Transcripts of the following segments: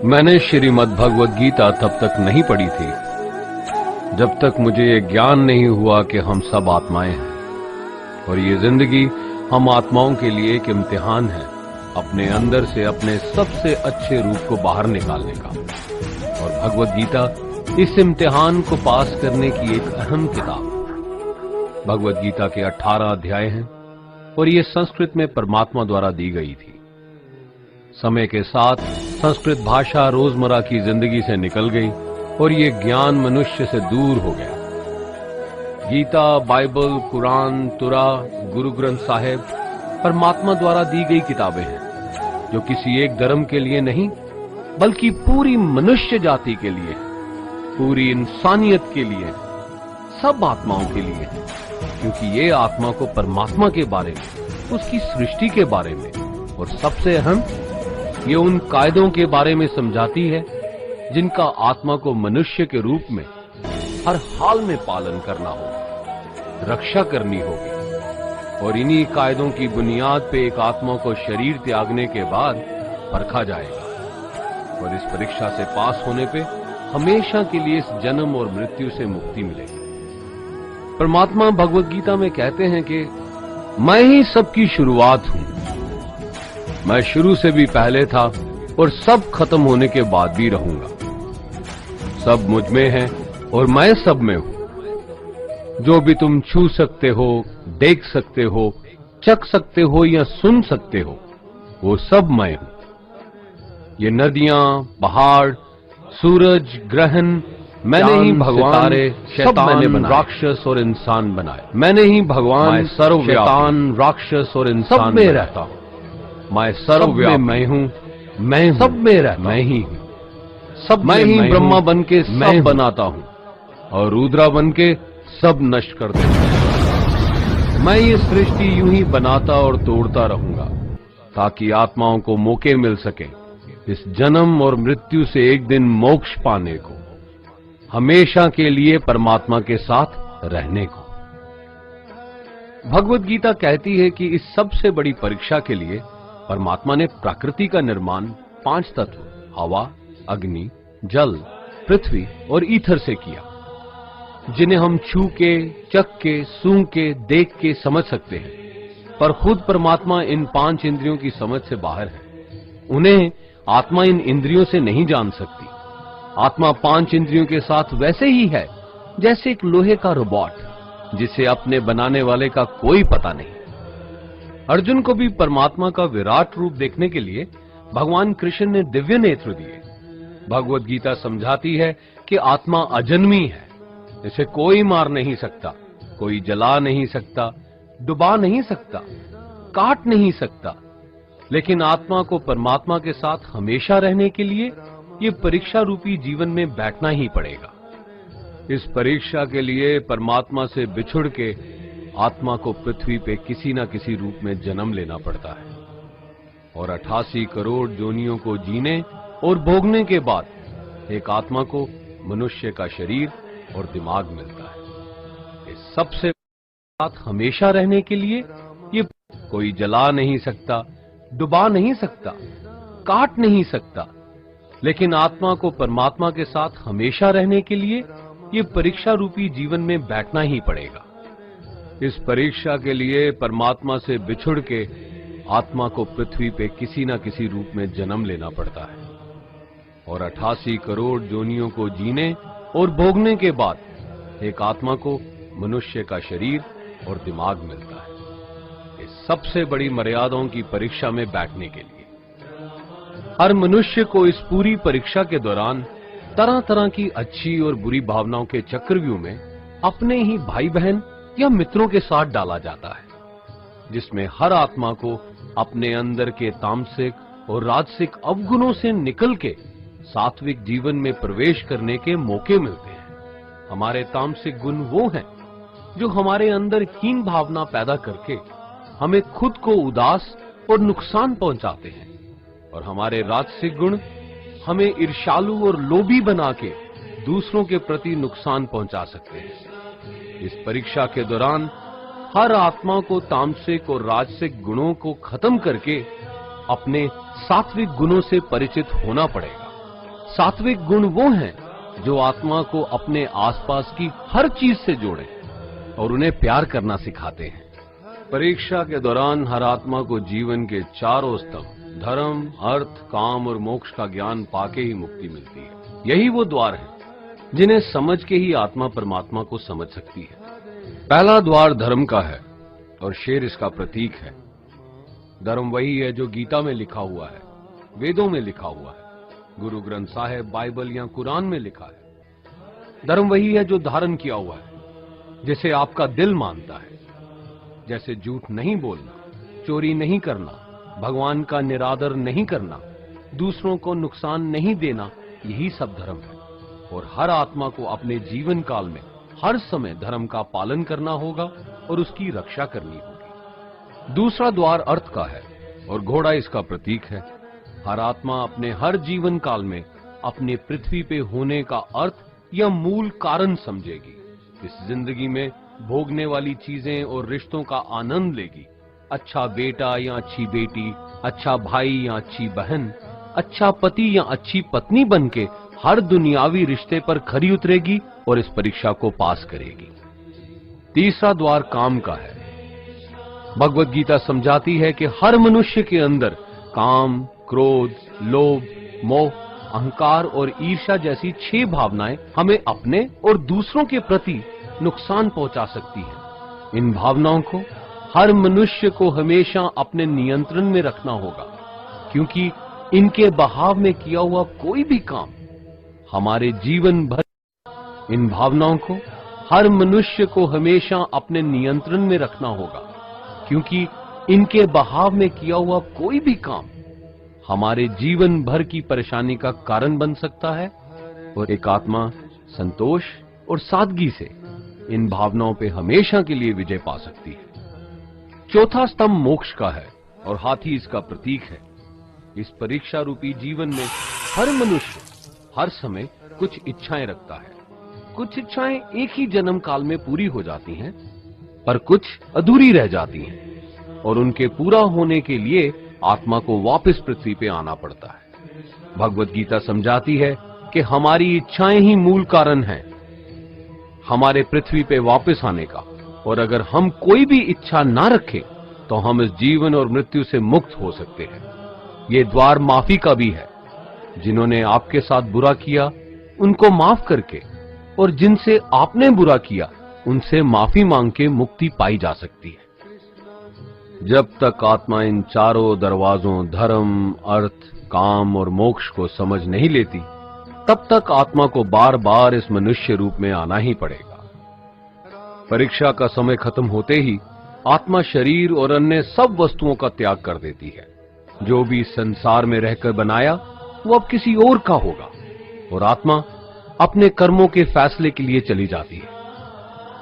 मैंने श्रीमद् भगवद गीता तब तक नहीं पढ़ी थी जब तक मुझे ये ज्ञान नहीं हुआ कि हम सब आत्माएं हैं और ये जिंदगी हम आत्माओं के लिए एक इम्तिहान है अपने अंदर से अपने सबसे अच्छे रूप को बाहर निकालने का। और भगवद गीता इस इम्तिहान को पास करने की एक अहम किताब। भगवद गीता के 18 अध्याय हैं और ये संस्कृत में परमात्मा द्वारा दी गई थी। समय के साथ संस्कृत भाषा रोजमर्रा की जिंदगी से निकल गई और ये ज्ञान मनुष्य से दूर हो गया। गीता, बाइबल, कुरान, तुरा, गुरु ग्रंथ साहिब परमात्मा द्वारा दी गई किताबें हैं जो किसी एक धर्म के लिए नहीं बल्कि पूरी मनुष्य जाति के लिए, पूरी इंसानियत के लिए, सब आत्माओं के लिए, क्योंकि ये आत्मा को परमात्मा के बारे में, उसकी सृष्टि के बारे में और सबसे अहम ये उन कायदों के बारे में समझाती है जिनका आत्मा को मनुष्य के रूप में हर हाल में पालन करना होगा, रक्षा करनी होगी। और इन्हीं कायदों की बुनियाद पे एक आत्मा को शरीर त्यागने के बाद परखा जाएगा और इस परीक्षा से पास होने पे हमेशा के लिए इस जन्म और मृत्यु से मुक्ति मिलेगी। परमात्मा भगवद गीता में कहते हैं कि मैं ही सबकी शुरुआत हूं, मैं शुरू से भी पहले था और सब खत्म होने के बाद भी रहूंगा। सब मुझ में है और मैं सब में हूं। जो भी तुम छू सकते हो, देख सकते हो, चख सकते हो या सुन सकते हो, वो सब मैं हूं। ये नदियां, पहाड़, सूरज, ग्रहण मैंने ही भगवान, सितारे, शैतान, राक्षस और इंसान बनाए। मैंने ही भगवान, शैतान, राक्षस और इंसान सब में रहता हूं। मैं सर्वव्यापी मैं हूं, मैं हूं, सब में रहता मैं ही हूं। सब मैं ही ब्रह्मा बन के सब बनाता हूं और रुद्रा बन के सब नष्ट कर देता हूं। मैं ये सृष्टि यूं ही बनाता और तोड़ता रहूंगा ताकि आत्माओं को मौके मिल सके इस जन्म और मृत्यु से एक दिन मोक्ष पाने को, हमेशा के लिए परमात्मा के साथ रहने को। भगवद गीता कहती है कि इस सबसे बड़ी परीक्षा के लिए परमात्मा ने प्रकृति का निर्माण 5 तत्व हवा, अग्नि, जल, पृथ्वी और ईथर से किया, जिन्हें हम छू के, चख के, सूंघ के, देख के समझ सकते हैं। पर खुद परमात्मा इन 5 इंद्रियों की समझ से बाहर है। उन्हें आत्मा इन इंद्रियों से नहीं जान सकती। आत्मा 5 इंद्रियों के साथ वैसे ही है जैसे एक लोहे का रोबोट जिसे अपने बनाने वाले का कोई पता नहीं। अर्जुन को भी परमात्मा का विराट रूप देखने के लिए भगवान कृष्ण ने दिव्य नेत्र दिए। भगवद गीता समझाती है कि आत्मा अजन्मी है, इसे कोई मार नहीं सकता, कोई जला नहीं सकता, डुबा नहीं सकता, काट नहीं सकता। लेकिन आत्मा को परमात्मा के साथ हमेशा रहने के लिए ये परीक्षा रूपी जीवन में बैठना ही पड़ेगा। इस परीक्षा के लिए परमात्मा से बिछुड़ के आत्मा को पृथ्वी पे किसी न किसी रूप में जन्म लेना पड़ता है और 88 करोड़ योनियों को जीने और भोगने के बाद एक आत्मा को मनुष्य का शरीर और दिमाग मिलता है। इस सबसे साथ हमेशा रहने के लिए ये कोई जला नहीं सकता, डुबा नहीं सकता, काट नहीं सकता। लेकिन आत्मा को परमात्मा के साथ हमेशा रहने के लिए ये परीक्षा रूपी जीवन में बैठना ही पड़ेगा। इस परीक्षा के लिए परमात्मा से बिछुड़ के आत्मा को पृथ्वी पे किसी न किसी रूप में जन्म लेना पड़ता है और 88 करोड़ योनियों को जीने और भोगने के बाद एक आत्मा को मनुष्य का शरीर और दिमाग मिलता है। इस सबसे बड़ी मर्यादाओं की परीक्षा में बैठने के लिए हर मनुष्य को इस पूरी परीक्षा के दौरान तरह तरह की अच्छी और बुरी भावनाओं के चक्रव्यूह में अपने ही भाई बहन या मित्रों के साथ डाला जाता है, जिसमें हर आत्मा को अपने अंदर के तामसिक और राजसिक अवगुणों से निकल के सात्विक जीवन में प्रवेश करने के मौके मिलते हैं। हमारे तामसिक गुण वो हैं जो हमारे अंदर हीन भावना पैदा करके हमें खुद को उदास और नुकसान पहुंचाते हैं और हमारे राजसिक गुण हमें ईर्ष्यालु और लोभी बना के दूसरों के प्रति नुकसान पहुंचा सकते हैं। इस परीक्षा के दौरान हर आत्मा को तामसिक और राजसिक गुणों को खत्म करके अपने सात्विक गुणों से परिचित होना पड़ेगा। सात्विक गुण वो हैं जो आत्मा को अपने आसपास की हर चीज से जोड़े और उन्हें प्यार करना सिखाते हैं। परीक्षा के दौरान हर आत्मा को जीवन के चारों स्तंभ धर्म, अर्थ, काम और मोक्ष का ज्ञान पाके ही मुक्ति मिलती है। यही वो द्वार है जिन्हें समझ के ही आत्मा परमात्मा को समझ सकती है। पहला द्वार धर्म का है और शेर इसका प्रतीक है। धर्म वही है जो गीता में लिखा हुआ है, वेदों में लिखा हुआ है, गुरु ग्रंथ साहिब, बाइबल या कुरान में लिखा है। धर्म वही है जो धारण किया हुआ है, जिसे आपका दिल मानता है, जैसे झूठ नहीं बोलना, चोरी नहीं करना, भगवान का निरादर नहीं करना, दूसरों को नुकसान नहीं देना। यही सब धर्म है और हर आत्मा को अपने जीवन काल में हर समय धर्म का पालन करना होगा और उसकी रक्षा करनी होगी। दूसरा द्वार अर्थ का है और घोड़ा इसका प्रतीक है। हर आत्मा अपने हर जीवन काल में अपने पृथ्वी पे होने का अर्थ या मूल कारण समझेगी। इस जिंदगी में भोगने वाली चीजें और रिश्तों का आनंद लेगी। अच्छा बेटा या अच्छी बेटी, अच्छा भाई या अच्छी बहन, अच्छा पति या अच्छी पत्नी बनके हर दुनियावी रिश्ते पर खरी उतरेगी और इस परीक्षा को पास करेगी। तीसरा द्वार काम का है। भगवत गीता समझाती है कि हर मनुष्य के अंदर काम, क्रोध, लोभ, मोह, अहंकार और ईर्ष्या जैसी 6 भावनाएं हमें अपने और दूसरों के प्रति नुकसान पहुंचा सकती हैं। इन भावनाओं को हर मनुष्य को हमेशा अपने नियंत्रण में रखना होगा, क्योंकि इनके बहाव में किया हुआ कोई भी काम हमारे जीवन भर इन भावनाओं को हर मनुष्य को हमेशा अपने नियंत्रण में रखना होगा, क्योंकि इनके बहाव में किया हुआ कोई भी काम हमारे जीवन भर की परेशानी का कारण बन सकता है और एक आत्मा संतोष और सादगी से इन भावनाओं पे हमेशा के लिए विजय पा सकती है। चौथा स्तंभ मोक्ष का है और हाथी इसका प्रतीक है। इस परीक्षा रूपी जीवन में हर मनुष्य हर समय कुछ इच्छाएं रखता है। कुछ इच्छाएं एक ही जन्म काल में पूरी हो जाती हैं, पर कुछ अधूरी रह जाती हैं और उनके पूरा होने के लिए आत्मा को वापस पृथ्वी पे आना पड़ता है। भगवत गीता समझाती है कि हमारी इच्छाएं ही मूल कारण हैं हमारे पृथ्वी पे वापस आने का, और अगर हम कोई भी इच्छा ना रखें तो हम इस जीवन और मृत्यु से मुक्त हो सकते हैं। ये द्वार माफी का भी है। जिन्होंने आपके साथ बुरा किया उनको माफ करके और जिनसे आपने बुरा किया उनसे माफी मांग के मुक्ति पाई जा सकती है। जब तक आत्मा इन चारों दरवाजों धर्म, अर्थ, काम और मोक्ष को समझ नहीं लेती, तब तक आत्मा को बार बार इस मनुष्य रूप में आना ही पड़ेगा। परीक्षा का समय खत्म होते ही आत्मा शरीर और अन्य सब वस्तुओं का त्याग कर देती है। जो भी संसार में रहकर बनाया वो अब किसी और का होगा और आत्मा अपने कर्मों के फैसले के लिए चली जाती है।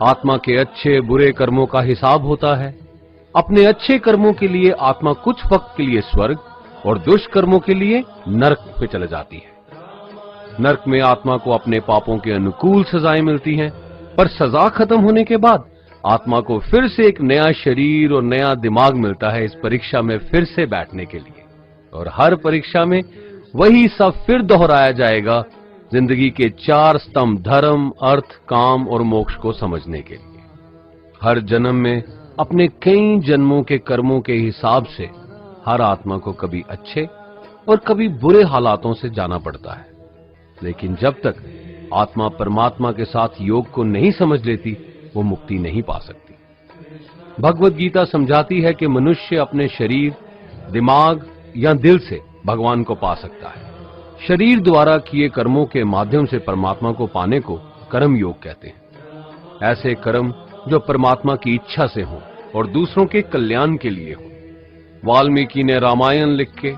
आत्मा के अच्छे बुरे कर्मों का हिसाब होता है। अपने अच्छे कर्मों के लिए आत्मा कुछ वक्त के लिए स्वर्ग और दुष्कर्मों के लिए नरक पे चले जाती है। नरक में आत्मा को अपने पापों के अनुकूल सजाएं मिलती हैं, पर सजा खत्म होने के बाद आत्मा को फिर से एक नया शरीर और नया दिमाग मिलता है इस परीक्षा में फिर से बैठने के लिए। और हर परीक्षा में वही सब फिर दोहराया जाएगा, जिंदगी के 4 स्तंभ धर्म, अर्थ, काम और मोक्ष को समझने के लिए। हर जन्म में अपने कई जन्मों के कर्मों के हिसाब से हर आत्मा को कभी अच्छे और कभी बुरे हालातों से जाना पड़ता है, लेकिन जब तक आत्मा परमात्मा के साथ योग को नहीं समझ लेती वो मुक्ति नहीं पा सकती। भगवत गीता समझाती है कि मनुष्य अपने शरीर, दिमाग या दिल से भगवान को पा सकता है। शरीर द्वारा किए कर्मों के माध्यम से परमात्मा को पाने को कर्म योग कहते हैं। ऐसे कर्म जो परमात्मा की इच्छा से हों और दूसरों के कल्याण के लिए हों। वाल्मीकि ने रामायण लिख के,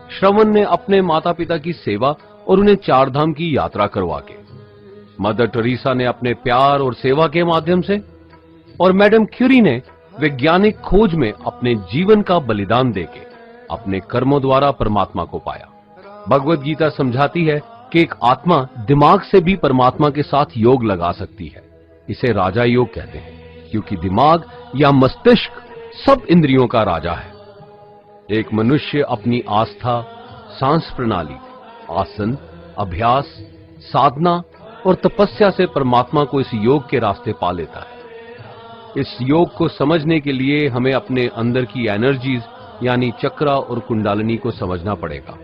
श्रवण ने अपने माता पिता की सेवा और उन्हें 4 धाम की यात्रा करवा के, मदर टेरेसा ने अपने प्यार और सेवा के माध्यम से, और मैडम क्यूरी ने वैज्ञानिक खोज में अपने जीवन का बलिदान देके अपने कर्मों द्वारा परमात्मा को पाया। भगवत गीता समझाती है कि एक आत्मा दिमाग से भी परमात्मा के साथ योग लगा सकती है, इसे राजा योग कहते हैं, क्योंकि दिमाग या मस्तिष्क सब इंद्रियों का राजा है। एक मनुष्य अपनी आस्था, सांस प्रणाली, आसन, अभ्यास, साधना और तपस्या से परमात्मा को इस योग के रास्ते पा लेता है। इस योग को समझने के लिए हमें अपने अंदर की एनर्जीज यानी चक्रा और कुंडलिनी को समझना पड़ेगा।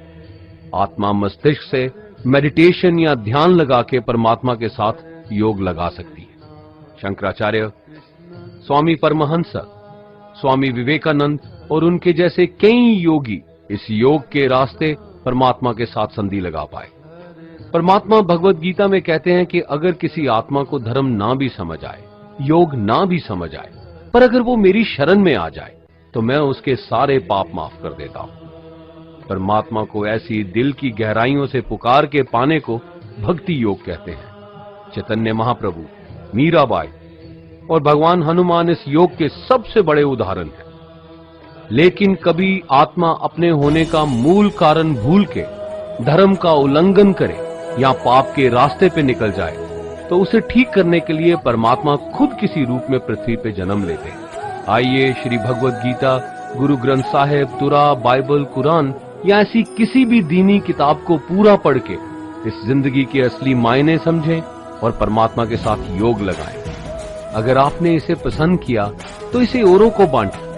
आत्मा मस्तिष्क से मेडिटेशन या ध्यान लगा के परमात्मा के साथ योग लगा सकती है। शंकराचार्य, स्वामी परमहंस, स्वामी विवेकानंद और उनके जैसे कई योगी इस योग के रास्ते परमात्मा के साथ संधि लगा पाए। परमात्मा भगवत गीता में कहते हैं कि अगर किसी आत्मा को धर्म ना भी समझ आए, योग ना भी समझ आए, पर अगर वो मेरी शरण में आ जाए तो मैं उसके सारे पाप माफ कर देता हूं। परमात्मा को ऐसी दिल की गहराइयों से पुकार के पाने को भक्ति योग कहते हैं। चैतन्य महाप्रभु, मीराबाई और भगवान हनुमान इस योग के सबसे बड़े उदाहरण हैं। लेकिन कभी आत्मा अपने होने का मूल कारण भूल के धर्म का उल्लंघन करे या पाप के रास्ते पे निकल जाए तो उसे ठीक करने के लिए परमात्मा खुद किसी रूप में पृथ्वी पे जन्म लेते हैं। आइए श्री भगवत गीता, गुरु ग्रंथ साहिब, तुरा, बाइबल, कुरान या ऐसी किसी भी दीनी किताब को पूरा पढ़ के इस जिंदगी के असली मायने समझें और परमात्मा के साथ योग लगाएं। अगर आपने इसे पसंद किया तो इसे औरों को बांटें